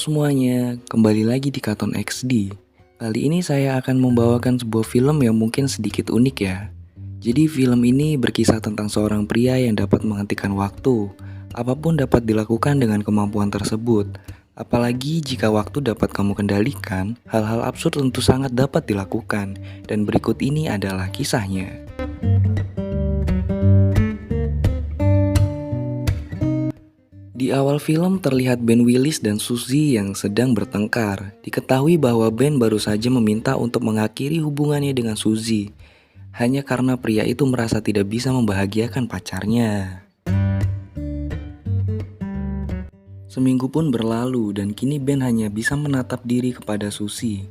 semuanya, kembali lagi di Katon XD. Kali ini saya akan membawakan sebuah film yang mungkin sedikit unik ya. Jadi film ini berkisah tentang seorang pria yang dapat menghentikan waktu. Apapun dapat dilakukan dengan kemampuan tersebut. Apalagi jika waktu dapat kamu kendalikan, hal-hal absurd tentu sangat dapat dilakukan. Dan berikut ini adalah kisahnya. Di awal film terlihat Ben Willis dan Suzy yang sedang bertengkar. Diketahui bahwa Ben baru saja meminta untuk mengakhiri hubungannya dengan Suzy, hanya karena pria itu merasa tidak bisa membahagiakan pacarnya. Seminggu pun berlalu dan kini Ben hanya bisa menatap diri kepada Suzy.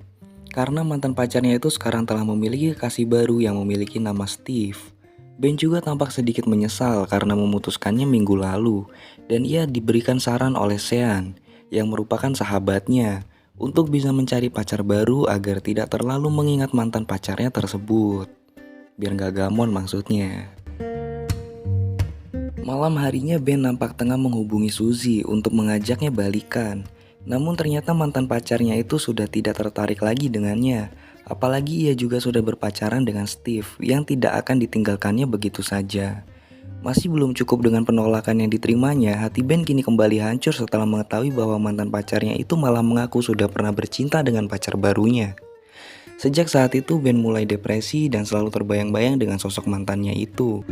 Karena mantan pacarnya itu sekarang telah memiliki kekasih baru yang memiliki nama Steve. Ben juga tampak sedikit menyesal karena memutuskannya minggu lalu, dan ia diberikan saran oleh Sean, yang merupakan sahabatnya, untuk bisa mencari pacar baru agar tidak terlalu mengingat mantan pacarnya tersebut. Biar gak gamon maksudnya. Malam harinya Ben nampak tengah menghubungi Suzy untuk mengajaknya balikan. Namun ternyata mantan pacarnya itu sudah tidak tertarik lagi dengannya. Apalagi ia juga sudah berpacaran dengan Steve yang tidak akan ditinggalkannya begitu saja. Masih belum cukup dengan penolakan yang diterimanya, hati Ben kini kembali hancur setelah mengetahui bahwa mantan pacarnya itu malah mengaku sudah pernah bercinta dengan pacar barunya. Sejak saat itu Ben mulai depresi dan selalu terbayang-bayang dengan sosok mantannya itu.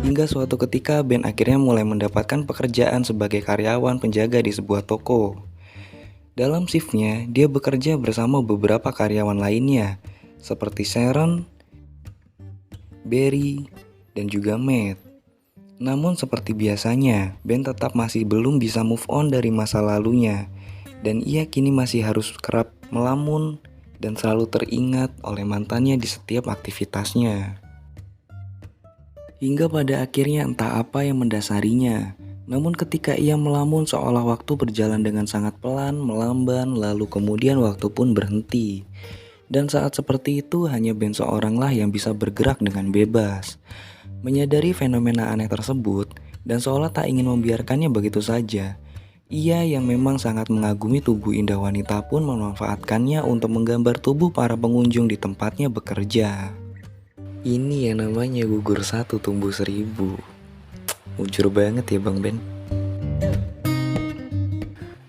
Hingga suatu ketika Ben akhirnya mulai mendapatkan pekerjaan sebagai karyawan penjaga di sebuah toko. Dalam shiftnya, dia bekerja bersama beberapa karyawan lainnya, seperti Sharon, Barry, dan juga Matt. Namun seperti biasanya, Ben tetap masih belum bisa move on dari masa lalunya, dan ia kini masih harus kerap melamun dan selalu teringat oleh mantannya di setiap aktivitasnya. Hingga pada akhirnya entah apa yang mendasarinya. Namun ketika ia melamun seolah waktu berjalan dengan sangat pelan, melamban, lalu kemudian waktu pun berhenti. Dan saat seperti itu hanya Ben seoranglah yang bisa bergerak dengan bebas. Menyadari fenomena aneh tersebut dan seolah tak ingin membiarkannya begitu saja. Ia yang memang sangat mengagumi tubuh indah wanita pun memanfaatkannya untuk menggambar tubuh para pengunjung di tempatnya bekerja. Ini yang namanya gugur satu tumbuh seribu. Mujur banget ya Bang Ben.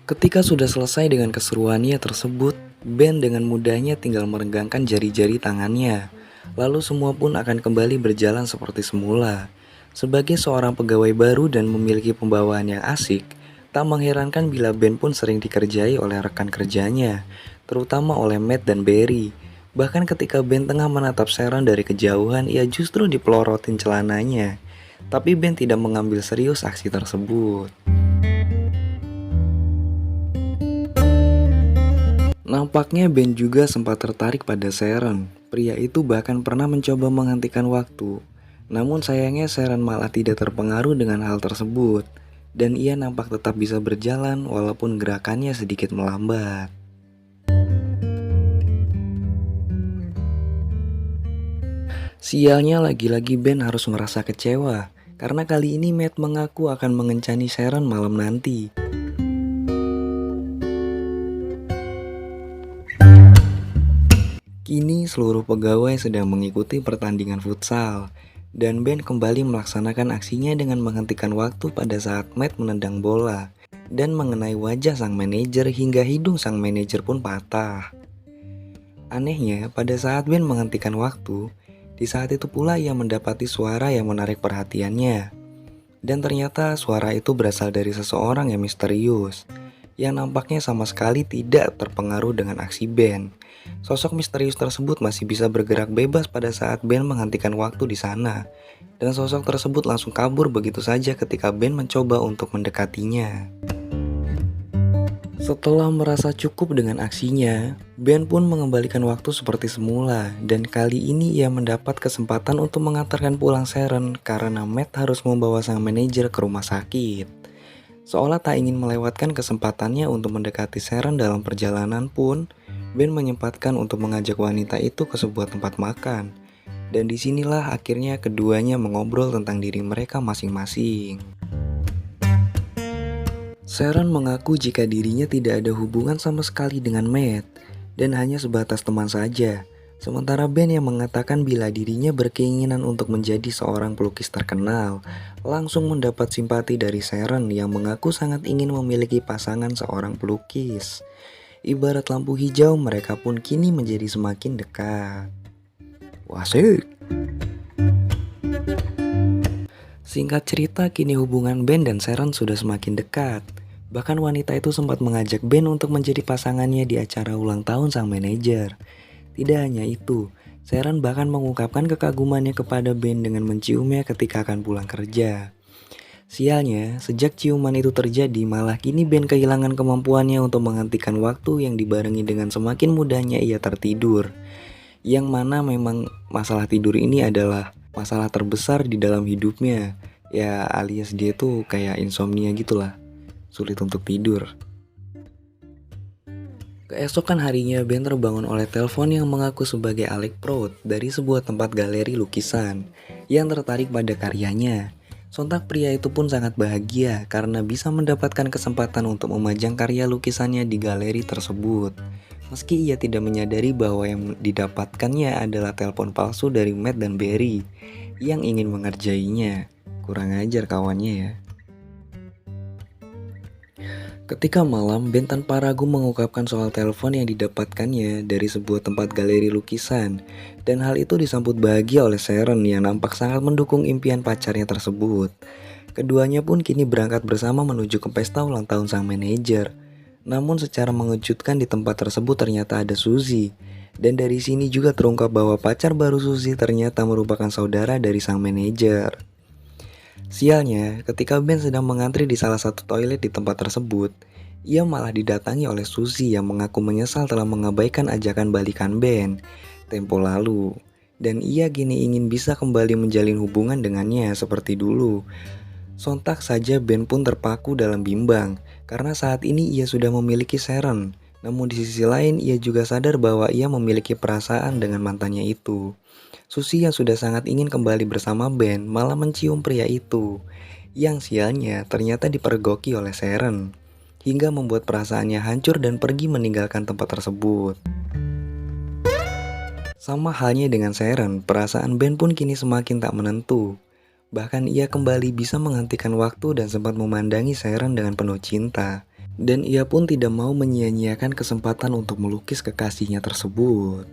Ketika sudah selesai dengan keseruannya tersebut, Ben dengan mudahnya tinggal meregangkan jari-jari tangannya. Lalu semua pun akan kembali berjalan seperti semula. Sebagai seorang pegawai baru dan memiliki pembawaan yang asik, tak mengherankan bila Ben pun sering dikerjai oleh rekan kerjanya, terutama oleh Matt dan Barry. Bahkan ketika Ben tengah menatap Sharon dari kejauhan, ia justru dipelorotin celananya. Tapi Ben tidak mengambil serius aksi tersebut. Nampaknya Ben juga sempat tertarik pada Sharon. Pria itu bahkan pernah mencoba menghentikan waktu. Namun sayangnya Sharon malah tidak terpengaruh dengan hal tersebut. Dan ia nampak tetap bisa berjalan walaupun gerakannya sedikit melambat. Sialnya lagi-lagi Ben harus merasa kecewa. Karena kali ini Matt mengaku akan mengencani Sharon malam nanti. Kini seluruh pegawai sedang mengikuti pertandingan futsal. Dan Ben kembali melaksanakan aksinya dengan menghentikan waktu pada saat Matt menendang bola. Dan mengenai wajah sang manajer hingga hidung sang manajer pun patah. Anehnya pada saat Ben menghentikan waktu, di saat itu pula ia mendapati suara yang menarik perhatiannya. Dan ternyata suara itu berasal dari seseorang yang misterius, yang nampaknya sama sekali tidak terpengaruh dengan aksi Ben. Sosok misterius tersebut masih bisa bergerak bebas pada saat Ben menghentikan waktu di sana. Dan sosok tersebut langsung kabur begitu saja ketika Ben mencoba untuk mendekatinya. Setelah merasa cukup dengan aksinya, Ben pun mengembalikan waktu seperti semula dan kali ini ia mendapat kesempatan untuk mengantarkan pulang Sharon karena Matt harus membawa sang manajer ke rumah sakit. Seolah tak ingin melewatkan kesempatannya untuk mendekati Sharon dalam perjalanan pun, Ben menyempatkan untuk mengajak wanita itu ke sebuah tempat makan. Dan disinilah akhirnya keduanya mengobrol tentang diri mereka masing-masing. Sharon mengaku jika dirinya tidak ada hubungan sama sekali dengan Matt dan hanya sebatas teman saja. Sementara Ben yang mengatakan bila dirinya berkeinginan untuk menjadi seorang pelukis terkenal, langsung mendapat simpati dari Sharon yang mengaku sangat ingin memiliki pasangan seorang pelukis. Ibarat lampu hijau, mereka pun kini menjadi semakin dekat. Wah, asik. Singkat cerita, kini hubungan Ben dan Sharon sudah semakin dekat. Bahkan wanita itu sempat mengajak Ben untuk menjadi pasangannya di acara ulang tahun sang manajer. Tidak hanya itu, Sharon bahkan mengungkapkan kekagumannya kepada Ben dengan menciumnya ketika akan pulang kerja. Sialnya, sejak ciuman itu terjadi, malah kini Ben kehilangan kemampuannya untuk menghentikan waktu yang dibarengi dengan semakin mudahnya ia tertidur. Yang mana memang masalah tidur ini adalah masalah terbesar di dalam hidupnya. Ya alias dia tuh kayak insomnia gitulah, sulit untuk tidur. Keesokan harinya Ben terbangun oleh telepon yang mengaku sebagai Alec Prout dari sebuah tempat galeri lukisan yang tertarik pada karyanya. Sontak pria itu pun sangat bahagia karena bisa mendapatkan kesempatan untuk memajang karya lukisannya di galeri tersebut. Meski ia tidak menyadari bahwa yang didapatkannya adalah telepon palsu dari Matt dan Barry yang ingin mengerjainya. Kurang ajar kawannya ya. Ketika malam, Ben tanpa ragu mengungkapkan soal telepon yang didapatkannya dari sebuah tempat galeri lukisan. Dan hal itu disambut bahagia oleh Sharon yang nampak sangat mendukung impian pacarnya tersebut. Keduanya pun kini berangkat bersama menuju ke pesta ulang tahun sang manajer. Namun secara mengejutkan di tempat tersebut ternyata ada Suzy. Dan dari sini juga terungkap bahwa pacar baru Suzy ternyata merupakan saudara dari sang manajer. Sialnya, ketika Ben sedang mengantri di salah satu toilet di tempat tersebut, ia malah didatangi oleh Suzy yang mengaku menyesal telah mengabaikan ajakan balikan Ben tempo lalu. Dan ia kini ingin bisa kembali menjalin hubungan dengannya seperti dulu. Sontak saja Ben pun terpaku dalam bimbang karena saat ini ia sudah memiliki Sharon. Namun di sisi lain ia juga sadar bahwa ia memiliki perasaan dengan mantannya itu. Suzy yang sudah sangat ingin kembali bersama Ben malah mencium pria itu. Yang sialnya ternyata dipergoki oleh Sharon hingga membuat perasaannya hancur dan pergi meninggalkan tempat tersebut. Sama halnya dengan Sharon, perasaan Ben pun kini semakin tak menentu. Bahkan ia kembali bisa menghentikan waktu dan sempat memandangi Sharon dengan penuh cinta. Dan ia pun tidak mau menyia-nyiakan kesempatan untuk melukis kekasihnya tersebut.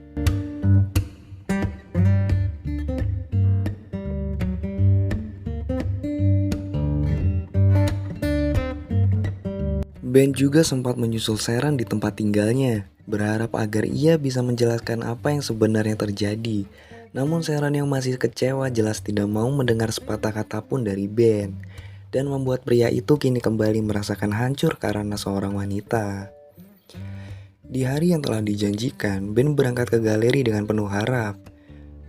Ben juga sempat menyusul Sharon di tempat tinggalnya, berharap agar ia bisa menjelaskan apa yang sebenarnya terjadi. Namun Sharon yang masih kecewa jelas tidak mau mendengar sepatah kata pun dari Ben. Dan membuat pria itu kini kembali merasakan hancur karena seorang wanita. Di hari yang telah dijanjikan, Ben berangkat ke galeri dengan penuh harap.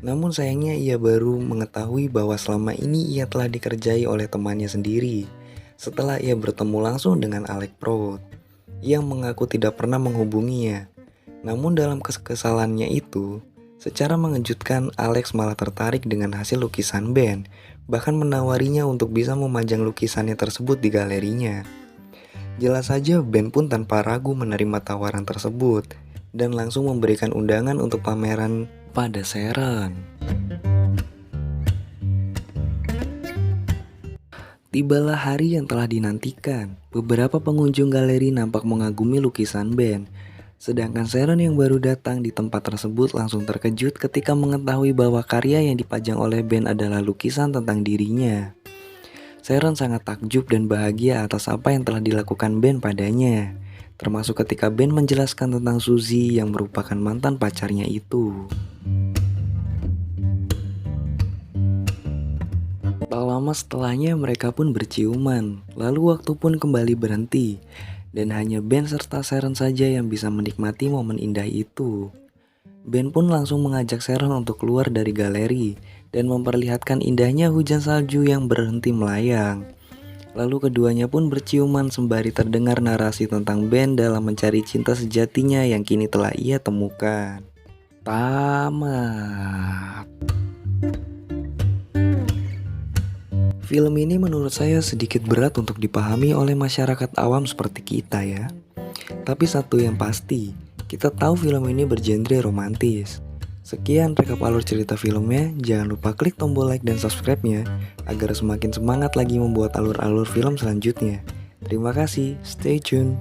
Namun sayangnya ia baru mengetahui bahwa selama ini ia telah dikerjai oleh temannya sendiri. Setelah ia bertemu langsung dengan Alec Prout yang mengaku tidak pernah menghubunginya. Namun dalam kekesalannya itu, secara mengejutkan Alex malah tertarik dengan hasil lukisan Ben, bahkan menawarinya untuk bisa memajang lukisannya tersebut di galerinya. Jelas saja Ben pun tanpa ragu menerima tawaran tersebut dan langsung memberikan undangan untuk pameran pada Sharon. Tibalah hari yang telah dinantikan. Beberapa pengunjung galeri nampak mengagumi lukisan Ben. Sedangkan Sharon yang baru datang di tempat tersebut langsung terkejut ketika mengetahui bahwa karya yang dipajang oleh Ben adalah lukisan tentang dirinya. Sharon sangat takjub dan bahagia atas apa yang telah dilakukan Ben padanya. Termasuk ketika Ben menjelaskan tentang Suzy yang merupakan mantan pacarnya itu. Tak lama setelahnya mereka pun berciuman, lalu waktu pun kembali berhenti. Dan hanya Ben serta Sharon saja yang bisa menikmati momen indah itu. Ben pun langsung mengajak Sharon untuk keluar dari galeri dan memperlihatkan indahnya hujan salju yang berhenti melayang. Lalu keduanya pun berciuman sembari terdengar narasi tentang Ben dalam mencari cinta sejatinya yang kini telah ia temukan. Tamat. Film ini menurut saya sedikit berat untuk dipahami oleh masyarakat awam seperti kita ya. Tapi satu yang pasti, kita tahu film ini bergenre romantis. Sekian rekap alur cerita filmnya, jangan lupa klik tombol like dan subscribe-nya agar semakin semangat lagi membuat alur-alur film selanjutnya. Terima kasih, stay tune.